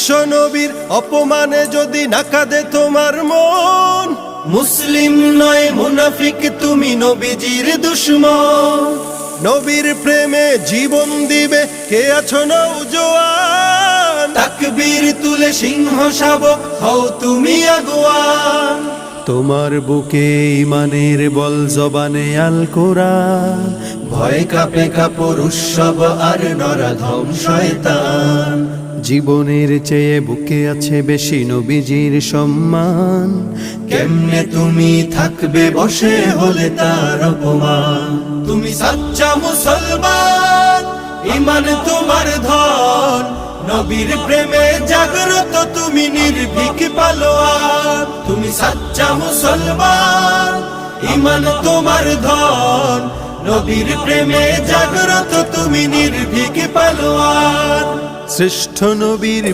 বিশ্ব নবীর অপমানে যদি না কাঁদে তোমার মন, মুসলিম নয় মুনাফিক তুমি নবীজির দুশমন। নবীর প্রেমে জীবন দিবে কে আছো নওজোয়ান, তাকবীর তুলে সিংহ শাবক হও তুমি আগুয়ান। তোমার বুকে ইমানের বল জবানে আল কোরআন, ভয় কাঁপে কাপড় উৎসব আর নরাধম শয়তান। জীবনের চেয়ে বুকে আছে বেশি নবীজির সম্মান, কেমনে তুমি থাকবে বসে হলে তার অপমান। তুমি সাচ্চা মুসলমান, ইমান তোমার ধন, নবীর প্রেমে জাগ্রত তুমি নির্ভীক পালোয়ান। তুমি সাচ্চা মুসলমান, ইমান তোমার ধন, নবীর প্রেমে জাগ্রত তুমি নির্ভীক পালোয়ান। শ্রেষ্ঠ নবীর